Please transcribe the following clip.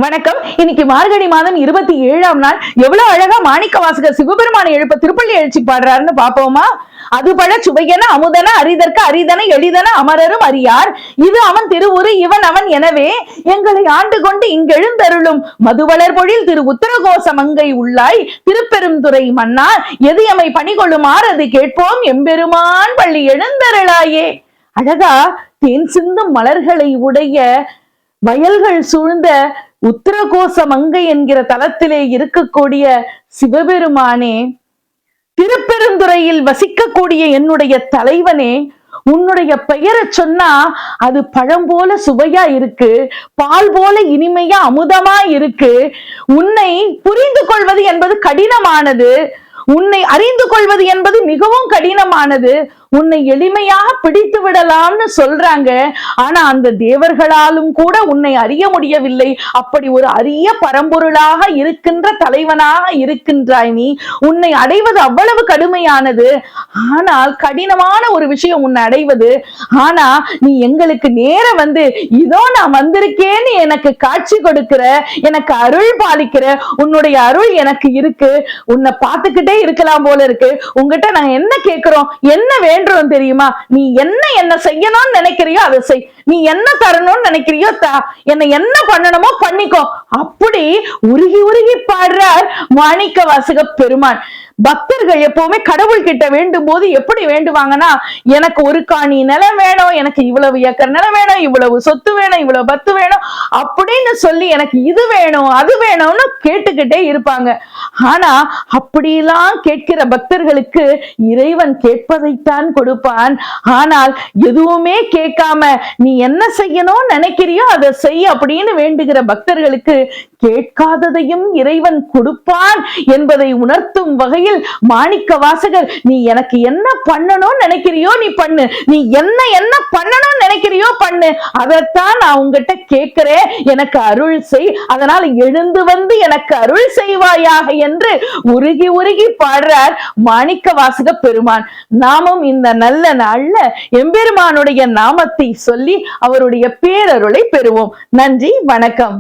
வணக்கம். இன்னைக்கு மார்கழி மாதம் 27ஆம் நாள். எவ்வளவு அழகா மாணிக்க வாசகர் சிவபெருமானை எழுப்ப திருப்பள்ளி எழுச்சி பாடுறாருன்னு பாப்போமா? அது பழ சுவையென அமுதன அரிதற்கு அரிதன எளிதன அமரரும் அறியார். இது அவன் திருவுரு இவன் அவன் எனவே எங்களை ஆண்டு கொண்டு இங்கெழுந்தருளும் மதுவளர் பொழில் திரு உத்தரகோச மங்கை உள்ளாய் திருப்பெருந்துறை மன்னா எது எமை பணிகொள்ளுமாறு அது கேட்போம் எம்பெருமான் பள்ளி எழுந்தருளாயே. அழகா தேன் சிந்தும் மலர்களை உடைய வயல்கள் சூழ்ந்த உத்தரகோச மங்கை என்கிற தலத்திலே இருக்கக்கூடிய சிவபெருமானே, திருப்பெருந்துறையில் வசிக்கக்கூடிய என்னுடைய தலைவனே, உன்னுடைய பெயரை சொன்னா அது பழம் போல சுவையா இருக்கு, பால் போல இனிமையா அமுதமா இருக்கு. உன்னை புரிந்து கொள்வது என்பது கடினமானது, உன்னை அறிந்து கொள்வது என்பது மிகவும் கடினமானது. உன்னை எளிமையாக பிடித்து விடலாம்னு சொல்றாங்க. ஆனா அந்த தேவர்களாலும் கூட உன்னை அறிய முடியவில்லை. அப்படி ஒரு அரிய பரம்பொருளாக இருக்கின்ற தலைவனாக இருக்கின்றாய் நீ. உன்னை அடைவது அவ்வளவு கடுமையானது. ஆனால் கடினமான ஒரு விஷயம் உன்னை அடைவது. ஆனா நீ எங்களுக்கு நேர வந்து இதோ நான் வந்திருக்கேன்னு எனக்கு காட்சி கொடுக்கிற, எனக்கு அருள் பாலிக்கிற, உன்னுடைய அருள் எனக்கு இருக்கு. உன்னை பார்த்துக்கிட்டே இருக்கலாம் போல இருக்கு. உங்ககிட்ட நாங்க என்ன கேட்கிறோம், என்ன வேணும் தெரியுமா? நீ என்ன செய்யணும்னு நினைக்கிறியோ அதை செய். நீ என்ன தரணும்னு நினைக்கிறியோ என்ன என்ன பண்ணணுமோ பண்ணிக்கோ. அப்படி உருகி உருகி பாடுறார் மாணிக்க வாசக பெருமான். பக்தர்கள் எப்பவுமே கடவுள் கிட்ட வேண்டும் போது எப்படி வேண்டுவாங்கன்னா, எனக்கு ஒரு காணி நிலம் வேணும், எனக்கு இவ்வளவு ஏக்கர் நிலம் வேணும், இவ்வளவு சொத்து வேணும், இவ்வளவு பத்து வேணும் அப்படின்னு சொல்லி எனக்கு இது வேணும் அது வேணும்னு கேட்டுக்கிட்டே இருப்பாங்க. ஆனா அப்படியெல்லாம் கேட்கிற பக்தர்களுக்கு இறைவன் கேட்பதைத்தான் கொடுப்பான். ஆனால் எதுவுமே கேட்காம நீ என்ன செய்யணும் நினைக்கிறியோ அதை செய் அப்படின்னு வேண்டுகிற பக்தர்களுக்கு கேட்காததையும் இறைவன் கொடுப்பான் என்பதை உணர்த்தும் வகையில் மாணிக்க வாசகர், நீ எனக்கு என்ன பண்ணணும் நினைக்கிறியோ நீ பண்ணு, நீ என்ன பண்ணணும் நினைக்கிறியோ பண்ணு, அதைத்தான் நான் உங்ககிட்ட கேட்கிறேன், எனக்கு அருள் செய், அதனால எழுந்து வந்து எனக்கு அருள் செய்வாயாக என்று உருகி உருகி பாடுறார் மாணிக்க வாசக பெருமான். நாமும் இந்த நல்ல நாள்ல எம்பெருமானுடைய நாமத்தை சொல்லி அவருடைய பேரருளை பெறுவோம். நன்றி, வணக்கம்.